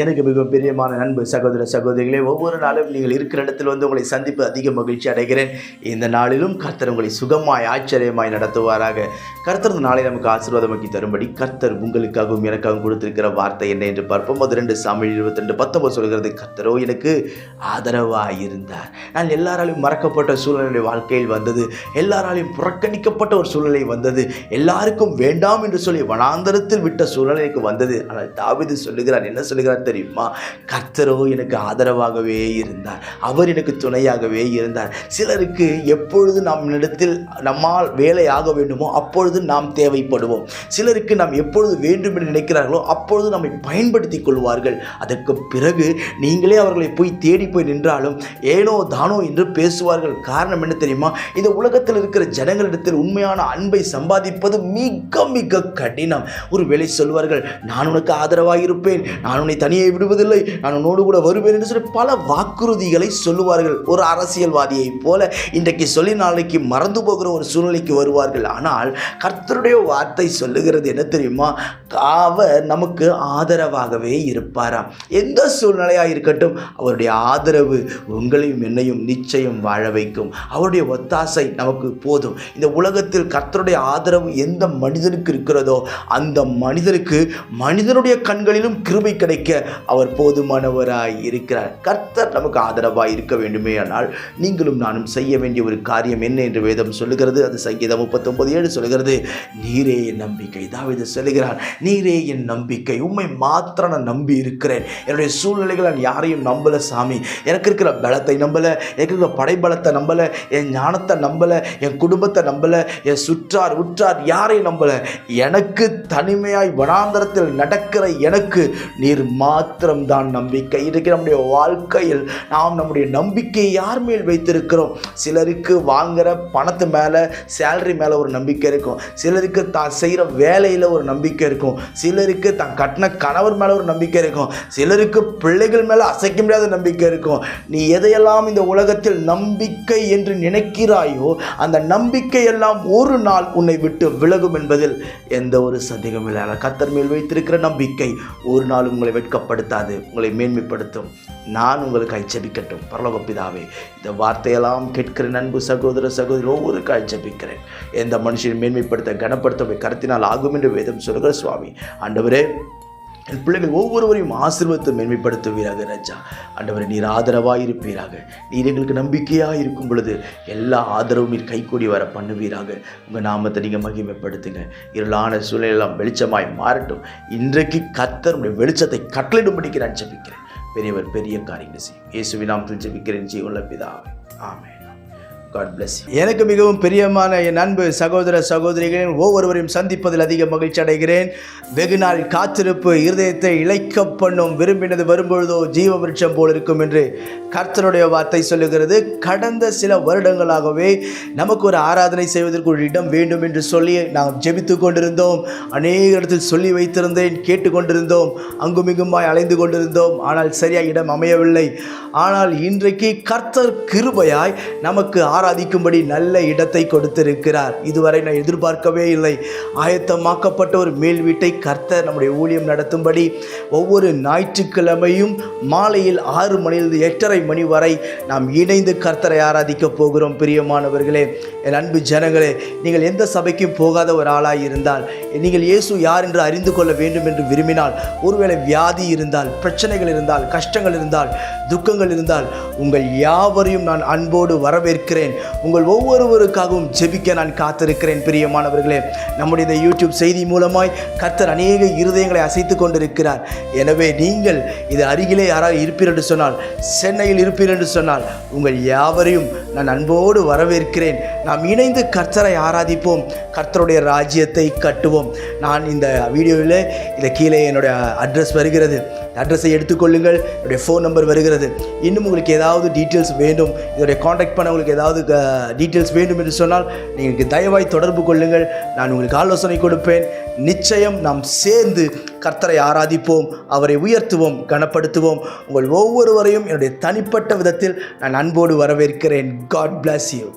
எனக்கு மிகவும் பிரியமான நண்பு சகோதர சகோதரிகளே, ஒவ்வொரு நாளும் நீங்கள் இருக்கிற இடத்தில் உங்களை சந்திப்பு அதிக மகிழ்ச்சி அடைகிறேன். இந்த நாளிலும் கர்த்தர் உங்களை சுகமாய் ஆச்சரியமாய் நடத்துவாராக. கர்த்தர் இந்த நாளை நமக்கு ஆசீர்வாதமாக்கி தரும்படி கர்த்தர் உங்களுக்காகவும் எனக்காகவும் கொடுத்திருக்கிற வார்த்தை என்ன என்று பார்ப்போம். 2 சாமுவேல் 22:19 சொல்கிறது, கர்த்தரோ எனக்கு ஆதரவாக இருந்தார். நான் எல்லாராலையும் மறக்கப்பட்ட சூழ்நிலை வாழ்க்கையில் வந்தது, எல்லாராலையும் புறக்கணிக்கப்பட்ட ஒரு சூழ்நிலை வந்தது, எல்லாருக்கும் வேண்டாம் என்று சொல்லி வனாந்தரத்தில் விட்ட சூழ்நிலைக்கு வந்தது. ஆனால் தாவீது சொல்லுகிறார், என்ன சொல்லுகிறார் தெரியுமா? கர்த்தரோ எனக்கு ஆதரவாகவே இருந்தார், அவர் எனக்கு துணையாகவே இருந்தார். சிலருக்கு எப்பொழுது நம்மால் வேலை ஆக வேண்டுமோ அப்பொழுது நாம் தேவைப்படுவோம். சிலருக்கு நாம் எப்பொழுது வேண்டும் என்று நினைக்கிறார்களோ அப்பொழுது நம்மை பயன்படுத்தி கொள்வார்கள். அதற்கு பிறகு நீங்களே அவர்களை போய் தேடி போய் நின்றாலும் ஏனோ தானோ என்று பேசுவார்கள். காரணம் என்ன தெரியுமா? இந்த உலகத்தில் இருக்கிற ஜனங்களிடத்தில் உண்மையான அன்பை சம்பாதிப்பது மிக மிக கடினம். ஒரு வேளை சொல்வார்கள், நான் உனக்கு ஆதரவாக இருப்பேன், நான் உன்னை தனியே விடுவதில்லை, நான் உன்னோடு கூட வருவேன் என்று சொல்லி பல வாக்குறுதிகளை சொல்லுவார்கள். ஒரு அரசியல்வாதியை போல இன்றைக்கு சொல்லி நாளைக்கு மறந்து போகிற ஒரு சூழ்நிலைக்கு வருவார்கள். ஆனால் கர்த்தருடைய வார்த்தை சொல்லுகிறது என்ன தெரியுமா? அவர் நமக்கு ஆதரவாகவே இருப்பாராம். எந்த சூழ்நிலையாக இருக்கட்டும், அவருடைய ஆதரவு உங்களையும் என்னையும் நிச்சயம் வாழ வைக்கும். அவருடைய ஒத்தாசை நமக்கு போதும். இந்த உலகத்தில் கர்த்தருடைய ஆதரவு எந்த மனிதனுக்கு இருக்கிறதோ அந்த மனிதனுக்கு மனிதனுடைய கண்களிலும் கிருபை கிடைக்க அவர் போதுமானவராய் இருக்கிறார். கர்த்தர் நமக்கு ஆதரவாய் இருக்க வேண்டுமே. ஆனால் நீங்களும் நானும் செய்ய வேண்டிய ஒரு காரியம் என்ன என்று வேதம் சொல்லுகிறது. அது சங்கீதம் 39:7 சொல்லுகிறது, நீரே என் நம்பிக்கை. தாவீது சொல்லுகிறார், நீரே என் நம்பிக்கை, உம்மை மாத்திரம் நான் நம்பி இருக்கிறேன். என்னுடைய சூழ்நிலைகள் நான் யாரையும் நம்பல சாமி. எனக்கு இருக்கிற பலத்தை நம்பல, எனக்கு இருக்கிற படைபலத்தை நம்பல, என் ஞானத்தை நம்பல, என் குடும்பத்தை நம்பல, என் சுற்றார் உற்றார் யாரையும் நம்பல. எனக்கு தனிமையாய் வனாந்தரத்தில் நடக்கிற எனக்கு நீர் மாத்திரம்தான் நம்பிக்கை. இன்றைக்கு நம்முடைய வாழ்க்கையில் நாம் நம்முடைய நம்பிக்கையை யார் மேல் வைத்திருக்கிறோம்? சிலருக்கு வாங்குகிற பணத்து மேலே, சேலரி மேலே ஒரு நம்பிக்கை இருக்கும். சிலருக்கு தான் செய்கிற வேலையில் ஒரு நம்பிக்கை இருக்கும். சிலருக்கு தான் கட்டின கணவர் மேலே ஒரு நம்பிக்கை இருக்கும். சிலருக்கு பிள்ளைகள் மேலே அசைக்க முடியாத நம்பிக்கை இருக்கும். நீ எதையெல்லாம் இந்த உலகத்தில் நம்பிக்கை என்று நினைக்கிறாயோ அந்த நம்பிக்கை எல்லாம் ஒரு நாள் உன்னை விட்டு விலகும் என்பதில் எந்த ஒரு சந்தேகமும் இல்லை. ஆனால் கர்த்தர் மேல் வைத்திருக்கிற நம்பிக்கை ஒரு நாள் உங்களை வெட்கப்படுத்தாது, உங்களை மேன்மைப்படுத்தும். நான் உங்களுக்கு ஜெபிக்கட்டும். பரலோக பிதாவே, இந்த வார்த்தையெல்லாம் கேட்கிற அன்பு சகோதர சகோதரி ஒவ்வொருக்காய் ஜெபிக்கிறேன். எந்த மனுஷனை மேன்மைப்படுத்த கனப்படுத்த கருத்தினால் ஆகும் என்று வேதம் சொல்கிற சுவாமி. ஆண்டவரே, என் பிள்ளைகள் ஒவ்வொருவரையும் ஆசீர்வதித்து மேன்மைப்படுத்துவீராக. ராஜா ஆண்டவரே, நீர் ஆதரவாக இருப்பீராக. நீர் எங்களுக்கு நம்பிக்கையாக இருக்கும் பொழுது எல்லா ஆதரவும் நீர் கைக்கூடி வர பண்ணுவீராக. உங்கள் நாமத்தை நீங்கள் மகிமைப்படுத்துங்க. இருளான சூழ்நிலையெல்லாம் வெளிச்சமாய் மாறட்டும். இன்றைக்கு கர்த்தருடைய வெளிச்சத்தை கட்டளையிடும்படிக்கு நான் ஜெபிக்கிறேன். பெரியவர் பெரிய காரியங்களை செய்யும். இயேசுவின் நாமத்தில் ஜெபிக்கிறேன் ஜீவனுள்ள பிதாவே, ஆமென். God bless you. எனக்கு மிகவும் பிரியமான என் அன்பு சகோதர சகோதரிகளின் ஒவ்வொருவரையும் சந்திப்பதில் அதிக மகிழ்ச்சி அடைகிறேன். வெகு நாள் காத்திருப்பு இருதயத்தை இளைக்க பண்ணும், விரும்பினது வரும்பொழுதோ ஜீவ விருட்சம் போல் இருக்கும் என்று கர்த்தருடைய வார்த்தை சொல்லுகிறது. கடந்த சில வருடங்களாகவே நமக்கு ஒரு ஆராதனை செய்வதற்கு ஒரு இடம் வேண்டும் என்று சொல்லி நாம் ஜெபித்து கொண்டிருந்தோம். அநேக இடத்தில் சொல்லி வைத்திருந்தேன், கேட்டுக்கொண்டிருந்தோம், அங்குமிங்குமாய் அலைந்து கொண்டிருந்தோம். ஆனால் சரியாக இடம் அமையவில்லை. ஆனால் இன்றைக்கு கர்த்தர் கிருபையாய் நமக்கு ஆராதிக்கும்படி நல்ல இடத்தை கொடுத்திருக்கிறார். இதுவரை நான் எதிர்பார்க்கவே இல்லை. ஆயத்தமாக்கப்பட்ட ஒரு மேல் வீட்டை கர்த்தர் நம்முடைய ஊழியம் நடத்தும்படி ஒவ்வொரு ஞாயிற்றுக்கிழமையும் மாலையில் 6 மணியிலிருந்து 8:30 மணி வரை நாம் இணைந்து கர்த்தரை ஆராதிக்க போகிறோம். பிரியமானவர்களே, என் அன்பு ஜனங்களே, நீங்கள் எந்த சபைக்கும் போகாத ஒரு ஆளாய் இருந்தால், நீங்கள் இயேசு யார் என்று அறிந்து கொள்ள வேண்டும் என்று விரும்பினால், ஒருவேளை வியாதி இருந்தால், பிரச்சனைகள் இருந்தால், கஷ்டங்கள் இருந்தால், துக்கங்கள் இருந்தால், உங்கள் யாவரையும் நான் அன்போடு வரவேற்கிறேன். உங்கள் ஒவ்வொருவருக்காகவும் ஜெபிக்க நான் காத்திருக்கிறேன். பிரியமானவர்களே, நம்முடைய இந்த யூடியூப் செய்தி மூலமாய் கர்த்தர் அநேக இருதயங்களை அசைத்து கொண்டிருக்கிறார். எனவே நீங்கள் இது அருகிலே யாராவது இருப்பீர் என்று சொன்னால், சென்னையில் இருப்பீர் என்று சொன்னால், உங்கள் யாவரையும் நான் அன்போடு வரவேற்கிறேன். நாம் இணைந்து கர்த்தரை ஆராதிப்போம், கர்த்தருடைய ராஜ்யத்தை கட்டுவோம். நான் இந்த வீடியோவில் இந்த கீழே என்னுடைய அட்ரஸ் வருகிறது. அட்ரஸை எடுத்துக்கொள்ளுங்கள். என்னுடைய ஃபோன் நம்பர் வருகிறது. இன்னும் உங்களுக்கு ஏதாவது டீட்டெயில்ஸ் வேண்டும், இதோடைய காண்டாக்ட் பண்ண உங்களுக்கு ஏதாவது டீட்டெயில்ஸ் வேண்டும் என்று சொன்னால் நீங்கள் தயவாய் தொடர்பு கொள்ளுங்கள். நான் உங்களுக்கு ஆலோசனை கொடுப்பேன். நிச்சயம் நாம் சேர்ந்து கர்த்தரை ஆராதிப்போம், அவரை உயர்த்துவோம், கனப்படுத்துவோம். உங்கள் ஒவ்வொருவரையும் என்னுடைய தனிப்பட்ட விதத்தில் நான் அன்போடு வரவேற்கிறேன். God bless you.